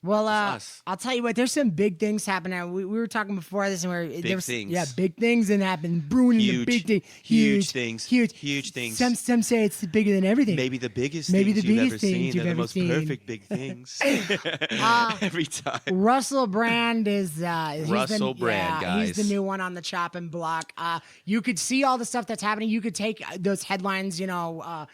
Well, us. I'll tell you what. There's some big things happening. We were talking before this, and Big things. Yeah, big things and happen. Brewing in the big thing. Huge things. Huge. Huge things. Some say it's bigger than everything. Maybe the biggest Maybe things the you've biggest ever things seen. you've They're the ever most seen. perfect big things. Every time. Russell Brand is he's Russell Brand, guys. He's the new one on the chopping block. You could see all the stuff that's happening. You could take those headlines. All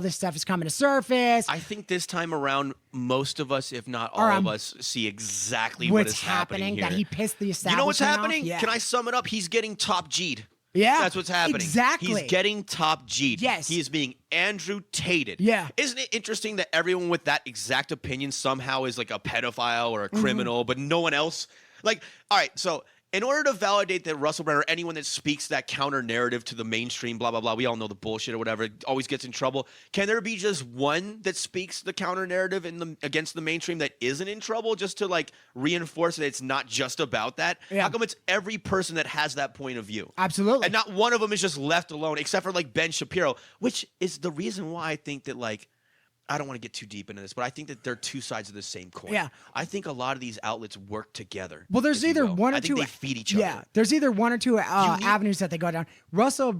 this stuff is coming to surface. I think this time around, most of us, if not all of us, see exactly what what's is happening here. That he pissed the establishment. You know what's happening? Off? Yeah. Can I sum it up? He's getting top G'd. Yeah, that's what's happening. Exactly. He's getting top G'd. Yes. He is being Andrew Tated. Yeah. Isn't it interesting that everyone with that exact opinion somehow is like a pedophile or a criminal, but no one else? Like, all right, so in order to validate that Russell Brand or anyone that speaks that counter narrative to the mainstream, blah, blah, blah, we all know the bullshit or whatever, always gets in trouble. Can there be just one that speaks the counter narrative against the mainstream that isn't in trouble, just to like reinforce that it's not just about that? Yeah. How come it's every person that has that point of view? Absolutely. And not one of them is just left alone, except for like Ben Shapiro, which is the reason why I think that like, I don't want to get too deep into this, but I think that they're two sides of the same coin. Yeah. I think a lot of these outlets work together. Well, there's either one or I two. think they feed each Yeah, other. there's either one or two avenues that they go down. Russell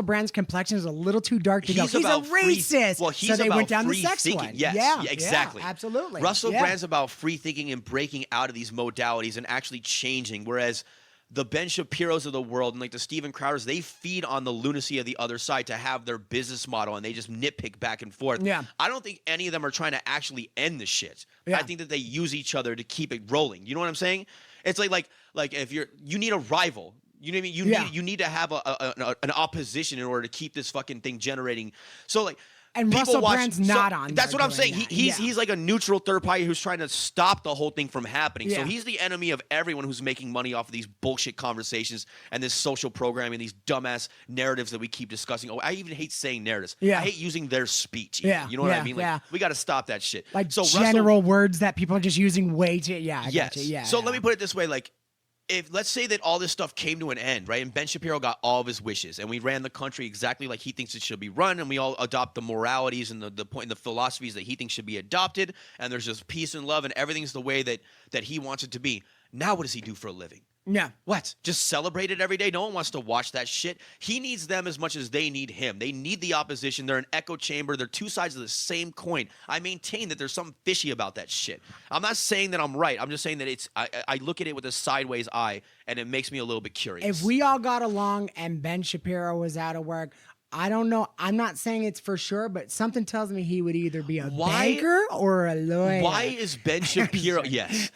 Brand's complexion is a little too dark to go. He's a racist. Well, he's so they about went down free the sex thinking. one. Yes, yeah, exactly. Yeah, absolutely. Russell Brand's about free thinking and breaking out of these modalities and actually changing, whereas the Ben Shapiros of the world and like the Steven Crowders, they feed on the lunacy of the other side to have their business model, and they just nitpick back and forth. Yeah. I don't think any of them are trying to actually end the shit. Yeah. I think that they use each other to keep it rolling. You know what I'm saying? It's like if you need a rival. You know what I mean? You need to have an opposition in order to keep this fucking thing generating. So like. And Russell Brand's not on. That's what I'm saying. That. He's like a neutral third party who's trying to stop the whole thing from happening. Yeah. So he's the enemy of everyone who's making money off of these bullshit conversations and this social programming, these dumbass narratives that we keep discussing. Oh, I even hate saying narratives. Yeah. I hate using their speech. Yeah. You know what I mean? Like, yeah. we got to stop that shit. Like so general words that people are just using way too. Yeah. I yes. Gotcha. Yeah. So let me put it this way, like. If let's say that all this stuff came to an end, right, and Ben Shapiro got all of his wishes, and we ran the country exactly like he thinks it should be run, and we all adopt the moralities and the point, the philosophies that he thinks should be adopted, and there's just peace and love, and everything's the way that he wants it to be. Now, what does he do for a living? Yeah. What? Just celebrate it every day? No one wants to watch that shit. He needs them as much as they need him. They need the opposition. They're an echo chamber. They're two sides of the same coin. I maintain that there's something fishy about that shit. I'm not saying that I'm right. I'm just saying that it's. I look at it with a sideways eye, and it makes me a little bit curious. If we all got along and Ben Shapiro was out of work, I don't know. I'm not saying it's for sure, but something tells me he would either be a banker or a lawyer. Why is Ben Shapiro? Yes.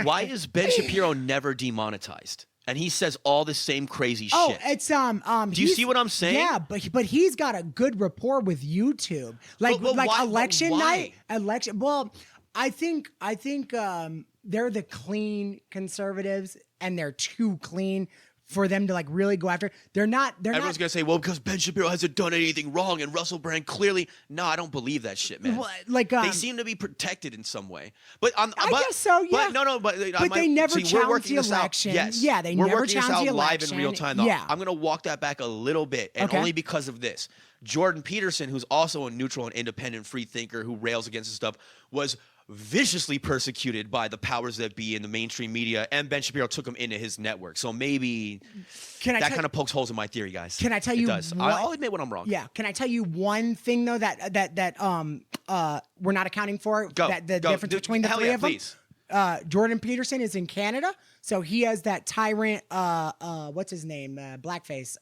Why is Ben Shapiro never demonetized? And he says all the same crazy shit. Oh, it's Do you see what I'm saying? Yeah, but he's got a good rapport with YouTube. Like But like why- election but why? night, election. Well, I think they're the clean conservatives, and they're too clean for them to like really go after. Everyone's gonna say, well, because Ben Shapiro hasn't done anything wrong, and Russell Brand clearly. No, I don't believe that shit, man. Well, like they seem to be protected in some way. But I guess so. Yeah. But they never we're challenged working the this out. election. Yes. Yeah, they we're never working this challenged out the live election. in real time. Though. Yeah. I'm gonna walk that back a little bit, and Okay. only because of this. Jordan Peterson, who's also a neutral and independent free thinker who rails against this stuff, was viciously persecuted by the powers that be in the mainstream media, and Ben Shapiro took him into his network. So maybe that kind of pokes holes in my theory, guys. Can I tell you? It does. I'll admit when I'm wrong. Yeah. Can I tell you one thing though that we're not accounting for? Go. The difference between the Hell three yeah, of them. please. Jordan Peterson is in Canada, so he has that tyrant. What's his name? Blackface.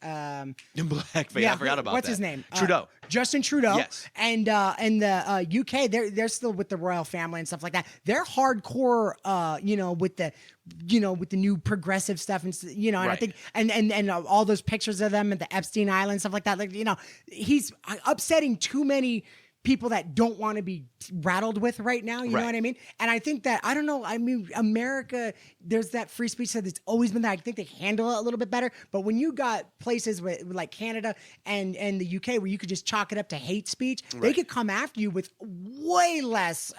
Blackface. Yeah, I forgot about what's that. his name? Trudeau. Justin Trudeau. Yes. And the UK, they're still with the royal family and stuff like that. They're hardcore, with the new progressive stuff and and I Right. think and all those pictures of them at the Epstein Island stuff like that. Like he's upsetting too many people that don't want to be rattled with right now. You know what I mean? And I think that, I don't know, I mean, America, there's that free speech that it's always been there. I think they handle it a little bit better. But when you got places like Canada and the UK where you could just chalk it up to hate speech, they could come after you with way less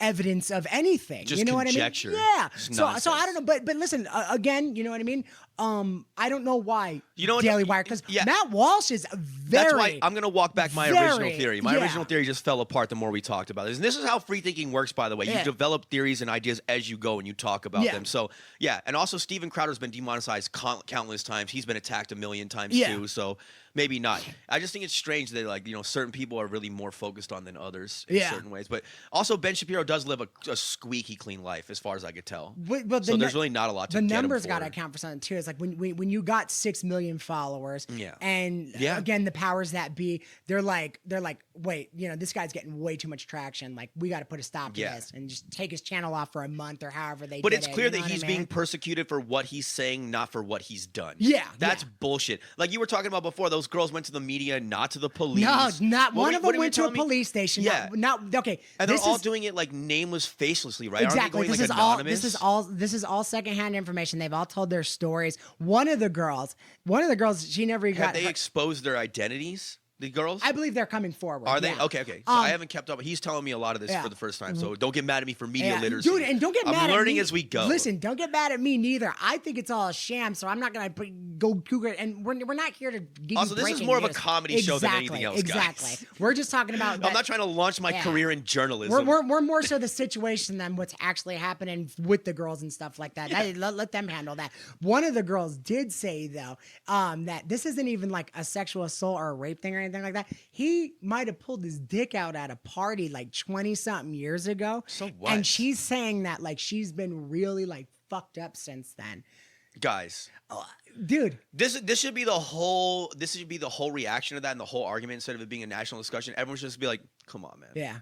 evidence of anything. Just you know conjecture. What I mean? Yeah. Just So nonsense. I don't know. But listen, again, you know what I mean? I don't know why You know what- Daily Wire, because yeah. Matt Walsh is very... That's why I'm going to walk back my original theory. My original theory just fell apart the more we talked about this. And this is how free thinking works, by the way. You develop theories and ideas as you go and you talk about them. So, yeah. And also, Steven Crowder's been demonetized countless times. He's been attacked a million times, too. So, maybe not. I just think it's strange that, like, you know, certain people are really more focused on than others in certain ways. But also, Ben Shapiro does live a squeaky clean life, as far as I could tell. But so there's really not a lot to get him for. The numbers got to account for something, too. It's like when you got 6 million followers, and again, the powers that be, they're like, wait, you know, this guy's getting way too much traction. Like, we got to put a stop to this and just take his channel off for a month or however they. But it's clear that he's being persecuted for what he's saying, not for what he's done. That's bullshit. Like you were talking about before, those girls went to the media, not to the police. No, not one of them went to a police station. Not okay. And they're all doing it like nameless, facelessly, right? Exactly. Aren't they going, like, anonymous? This is all secondhand information. They've all told their stories. One of the girls, she never got. Have they exposed their identities? The girls? I believe they're coming forward. Are they? Okay. So I haven't kept up. He's telling me a lot of this for the first time, so don't get mad at me for media literacy. Dude, and don't get mad at me. I'm learning as we go. Listen, don't get mad at me neither. I think it's all a sham, so I'm not going to go Google it. And we're not here to give also, you this is more of a comedy show than anything else, guys. We're just talking about I'm not trying to launch my career in journalism. We're more so the situation than what's actually happening with the girls and stuff like that. Let them handle that. One of the girls did say, though, that this isn't even like a sexual assault or a rape thing or anything like that. He might have pulled his dick out at a party like 20-something years ago. So what? And she's saying that like she's been really like fucked up since then. Guys. Dude. This should be the whole reaction to that and the whole argument instead of it being a national discussion. Everyone should just be like, come on, man. Yeah.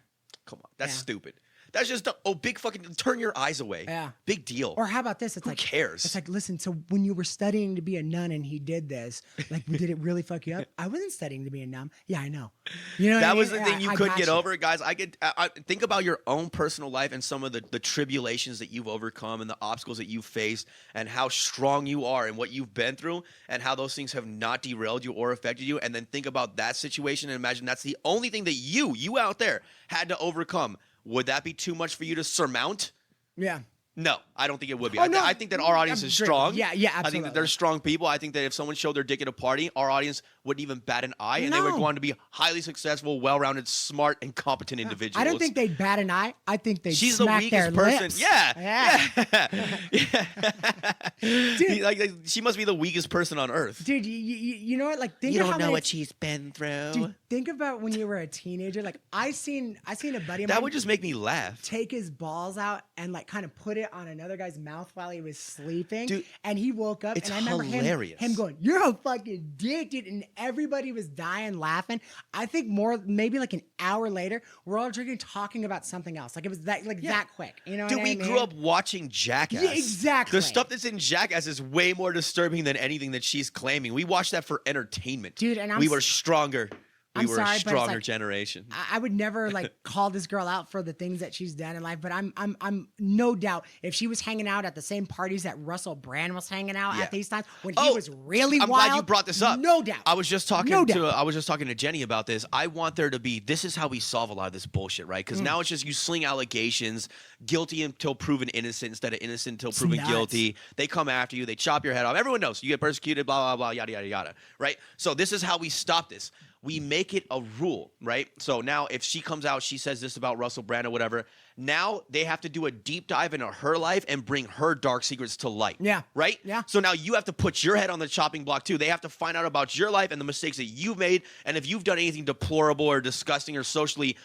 Come on. That's stupid. That's just big fucking turn your eyes away. Yeah. Big deal. Or how about this? It's Who like, cares? It's like, listen, so when you were studying to be a nun and he did this, like, did it really fuck you up? I wasn't studying to be a nun. Yeah, I know. You know that what was I mean? the thing you couldn't get over, guys. I think about your own personal life and some of the tribulations that you've overcome and the obstacles that you've faced and how strong you are and what you've been through and how those things have not derailed you or affected you. And then think about that situation and imagine that's the only thing that you out there had to overcome. Would that be too much for you to surmount? Yeah. No, I don't think it would be. I think that our audience is strong. Yeah, absolutely. I think that they're strong people. I think that if someone showed their dick at a party, our audience wouldn't even bat an eye, and they would go on to be highly successful, well-rounded, smart, and competent individuals. I don't think they'd bat an eye. I think they'd She's smack the weakest their person. lips. Yeah. Dude, like she must be the weakest person on earth. Dude, you know what? Like, think you of don't how know many, what she's been through. Dude, think about when you were a teenager. Like, I seen a buddy of mine. That would just make me laugh. Take his balls out and like kind of put it on another guy's mouth while he was sleeping. Dude, and he woke up and I remember him going, "You're a fucking dick, dude," and everybody was dying laughing. I think maybe like an hour later, we're all drinking, talking about something else. Like it was that quick. You know what I mean? Dude, we grew up watching Jackass. Yeah, exactly. The stuff that's in Jackass is way more disturbing than anything that she's claiming. We watched that for entertainment. Dude, and we were stronger. We were sorry, a stronger like, generation. I would never like call this girl out for the things that she's done in life, but I'm no doubt if she was hanging out at the same parties that Russell Brand was hanging out at these times when he was really wild. I'm glad you brought this up. No doubt. I was just talking to Jenny about this. I want there to be, this is how we solve a lot of this bullshit, right? Because now it's just you sling allegations, guilty until proven innocent instead of innocent until proven guilty. They come after you, they chop your head off. Everyone knows you get persecuted, blah, blah, blah, yada, yada, yada, right? So this is how we stop this. We make it a rule, right? So now if she comes out, she says this about Russell Brand or whatever, now they have to do a deep dive into her life and bring her dark secrets to light. Yeah. Right? Yeah. So now you have to put your head on the chopping block too. They have to find out about your life and the mistakes that you've made. And if you've done anything deplorable or disgusting or socially,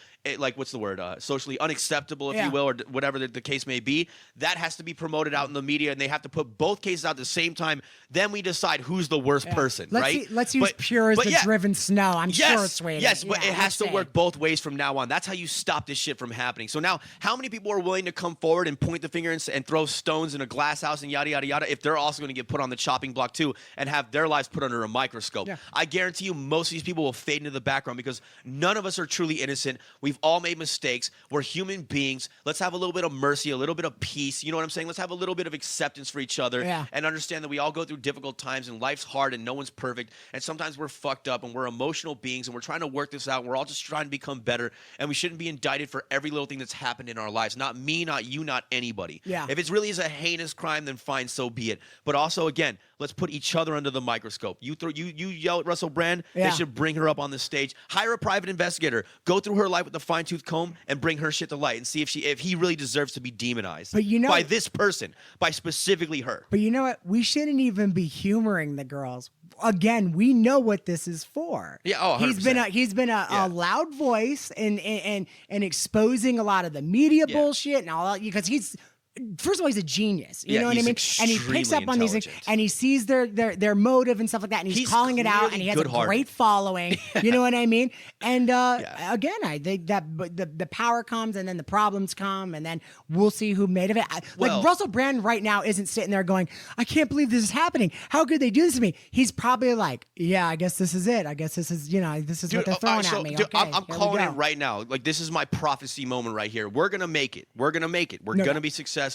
socially unacceptable, if you will, or whatever the case may be, that has to be promoted out in the media, and they have to put both cases out at the same time. Then we decide who's the worst person, right? Let's use pure as the driven snow. I'm sure it's waiting. Yes, but it has to work both ways from now on. That's how you stop this shit from happening. So now, how many people are willing to come forward and point the finger and throw stones in a glass house and yada, yada, yada, if they're also going to get put on the chopping block too and have their lives put under a microscope? Yeah. I guarantee you most of these people will fade into the background because none of us are truly innocent. We've all made mistakes. We're human beings. Let's have a little bit of mercy, a little bit of peace. You know what I'm saying? Let's have a little bit of acceptance for each other and understand that we all go through difficult times and life's hard and no one's perfect. And sometimes we're fucked up and we're emotional beings and we're trying to work this out. We're all just trying to become better. And we shouldn't be indicted for every little thing that's happened in our lives. Not me, not you, not anybody. Yeah. If it really is a heinous crime, then fine, so be it. But also, again, Let's put each other under the microscope. You yell at Russell Brand. Yeah. They should bring her up on the stage. Hire a private investigator. Go through her life with a fine-tooth comb and bring her shit to light and see if he really deserves to be demonized by this person, by specifically her. But you know what? We shouldn't even be humoring the girls. Again, we know what this is for. Yeah, 100%. He's been a loud voice and exposing a lot of the media bullshit and all that, because he's. First of all, he's a genius. You know what I mean? And he picks up on these things, and he sees their motive and stuff like that, and he's calling it out, and he has a great following. You know what I mean? And again, I think that the power comes, and then the problems come, and then we'll see who made of it. Like Russell Brand right now isn't sitting there going, "I can't believe this is happening. How could they do this to me?" He's probably like, "Yeah, I guess this is it. I guess this is what they're throwing at me." Dude, okay, I'm calling it right now. Like, this is my prophecy moment right here. We're gonna make it. We're gonna be successful.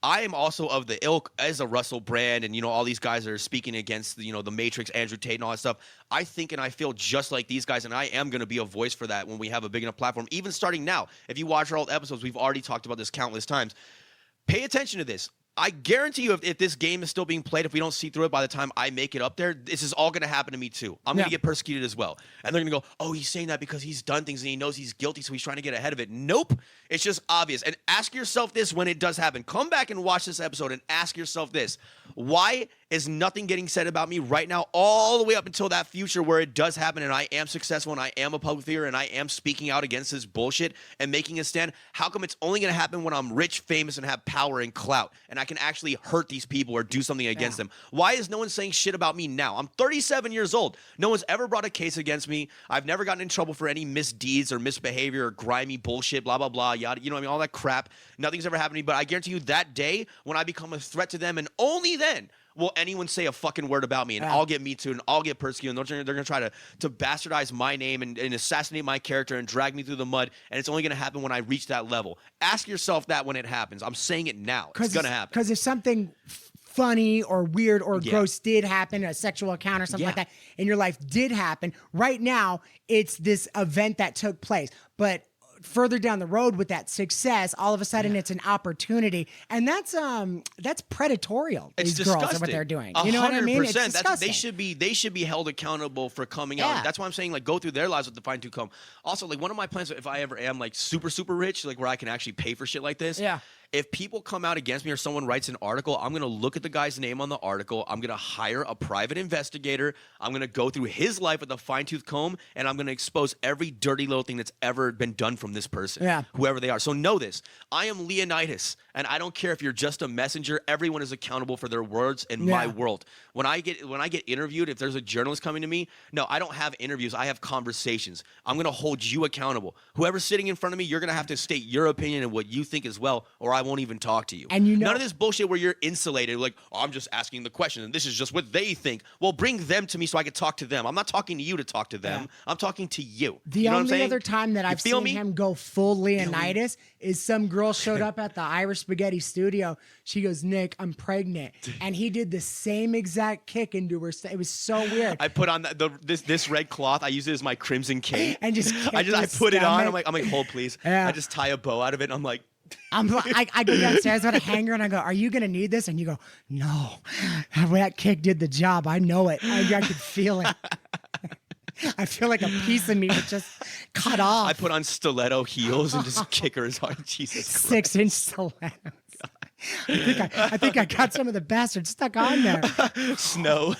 I am also of the ilk as a Russell Brand and, all these guys that are speaking against, the Matrix, Andrew Tate and all that stuff. I think and I feel just like these guys, and I am going to be a voice for that when we have a big enough platform. Even starting now, if you watch our old episodes, we've already talked about this countless times. Pay attention to this. I guarantee you, if this game is still being played, if we don't see through it by the time I make it up there, this is all going to happen to me too. I'm going to get persecuted as well. And they're going to go, "Oh, he's saying that because he's done things and he knows he's guilty, so he's trying to get ahead of it." Nope. It's just obvious. And ask yourself this when it does happen. Come back and watch this episode and ask yourself this. Why is nothing getting said about me right now all the way up until that future where it does happen and I am successful and I am a public figure and I am speaking out against this bullshit and making a stand? How come it's only going to happen when I'm rich, famous, and have power and clout and I can actually hurt these people or do something against them? Why is no one saying shit about me now? I'm 37 years old. No one's ever brought a case against me. I've never gotten in trouble for any misdeeds or misbehavior or grimy bullshit, blah, blah, blah, yada, all that crap. Nothing's ever happened to me, but I guarantee you that day when I become a threat to them, and only then will anyone say a fucking word about me, and I'll get me too, and I'll get persecuted, and they're going to try to bastardize my name and assassinate my character and drag me through the mud, and it's only going to happen when I reach that level. Ask yourself that when it happens. I'm saying it now. It's going to happen. Because if something funny or weird or gross did happen, a sexual encounter, something like that in your life did happen, right now it's this event that took place. But further down the road with that success, all of a sudden it's an opportunity, and that's predatorial. It's these disgusting. girls are what they're doing. You know what I mean? It's disgusting. They should be held accountable for coming out. That's why I'm saying, like, go through their lives with the fine-tooth comb. Also, like, one of my plans, if I ever am like super rich, like where I can actually pay for shit like this. Yeah. If people come out against me or someone writes an article, I'm going to look at the guy's name on the article. I'm going to hire a private investigator. I'm going to go through his life with a fine-tooth comb, and I'm going to expose every dirty little thing that's ever been done from this person, whoever they are. So know this. I am Leonidas, and I don't care if you're just a messenger. Everyone is accountable for their words in my world. When I get interviewed, if there's a journalist coming to me, no, I don't have interviews. I have conversations. I'm going to hold you accountable. Whoever's sitting in front of me, you're going to have to state your opinion and what you think as well, or I won't even talk to you. And none of this bullshit where you're insulated, like, "Oh, I'm just asking the question and this is just what they think." Well, bring them to me so I can talk to them. I'm not talking to you to talk to them. I'm talking to you. The only other time that I've seen him go full Leonidas is some girl showed up at the Irish Spaghetti studio. She goes, "Nick, I'm pregnant," and he did the same exact kick into her. It was so weird. I put on this red cloth. I use it as my crimson cape. And just I put it on. I'm like, hold please. I just tie a bow out of it. And I'm like. I go downstairs with a hanger and I go, "Are you going to need this?" And you go, "No, that kick did the job. I know it. I could feel it." I feel like a piece of me was just cut off. I put on stiletto heels and just kick her as hard. Jesus Christ. 6-inch stilettos. I think I got some of the bastards stuck on there. Snow.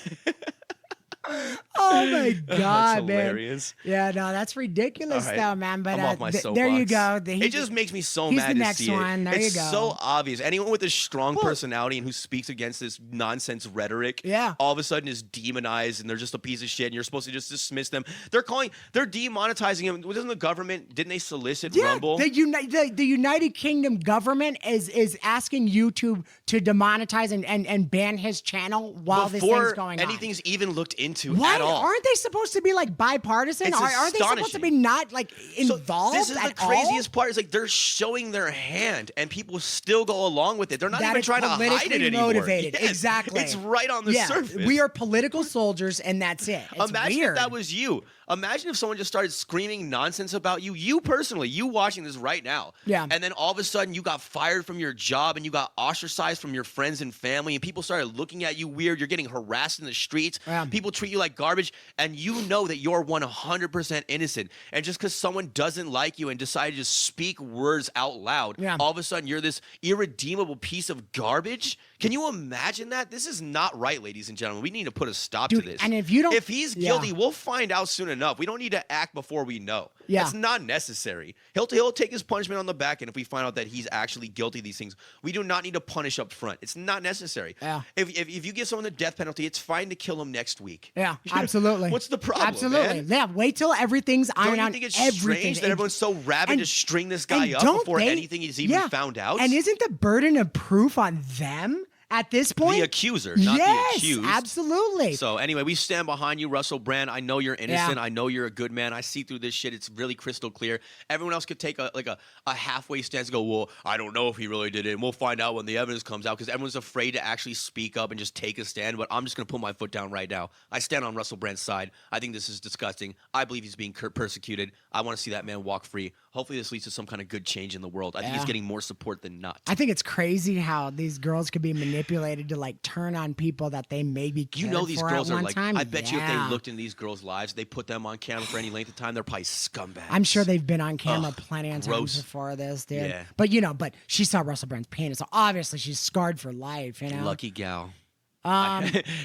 Oh my God, that's hilarious. Man. Yeah, no, that's ridiculous though, man. But I'm off my soapbox. There you go. It just makes me so mad to see one. There it's you go. So obvious. Anyone with a strong personality and who speaks against this nonsense rhetoric, all of a sudden is demonized and they're just a piece of shit and you're supposed to just dismiss them. They're demonetizing him. Didn't the government, didn't they solicit Rumble? The United Kingdom government is asking YouTube to demonetize and ban his channel while this thing's going on. Before anything's even looked into Why at all. Aren't they supposed to be like bipartisan? Aren't they supposed to be not like involved? This is the craziest part. Is like they're showing their hand, and people still go along with it. They're not even trying to hide it anymore. Motivated. Yes, exactly. It's right on the surface. We are political soldiers, and that's it. It's Imagine weird. if that was you. Imagine if someone just started screaming nonsense about you. You personally, you watching this right now. Yeah. And then all of a sudden you got fired from your job and you got ostracized from your friends and family and people started looking at you weird. You're getting harassed in the streets. Yeah. People treat you like garbage and you know that you're 100% innocent. And just because someone doesn't like you and decided to just speak words out loud, all of a sudden you're this irredeemable piece of garbage. Can you imagine that? This is not right, ladies and gentlemen. We need to put a stop to this. And if you don't, if he's guilty, we'll find out soon enough. We don't need to act before we know. Yeah. That's not necessary. He'll take his punishment on the back end if we find out that he's actually guilty of these things. We do not need to punish up front. It's not necessary. Yeah. If you give someone the death penalty, it's fine to kill him next week. Yeah, absolutely. What's the problem, Absolutely. man? Yeah, wait till everything's ironed out. Don't you think it's strange that everyone's so rabid to string this guy up before anything is even found out? And isn't the burden of proof on them at this point? The accuser, not the accused. Absolutely. So anyway, we stand behind you, Russell Brand. I know you're innocent. I know you're a good man. I see through this shit. It's really crystal clear. Everyone else could take a halfway stance and go, well, I don't know if he really did it. And we'll find out when the evidence comes out because everyone's afraid to actually speak up and just take a stand. But I'm just going to put my foot down right now. I stand on Russell Brand's side. I think this is disgusting. I believe he's being persecuted. I want to see that man walk free. Hopefully this leads to some kind of good change in the world. I think he's getting more support than not. I think it's crazy how these girls could be manipulated to like turn on people that they maybe cared for these girls at are one like, time. I bet you if they looked in these girls' lives, they put them on camera for any length of time, they're probably scumbags. I'm sure they've been on camera plenty of times before this, dude. Yeah. But but she saw Russell Brand's penis, so obviously she's scarred for life, you know? Lucky gal.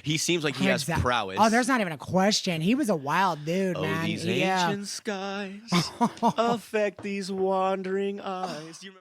He seems like he has prowess. Oh, there's not even a question. He was a wild dude, man. These ancient skies affect these wandering eyes. Do you remember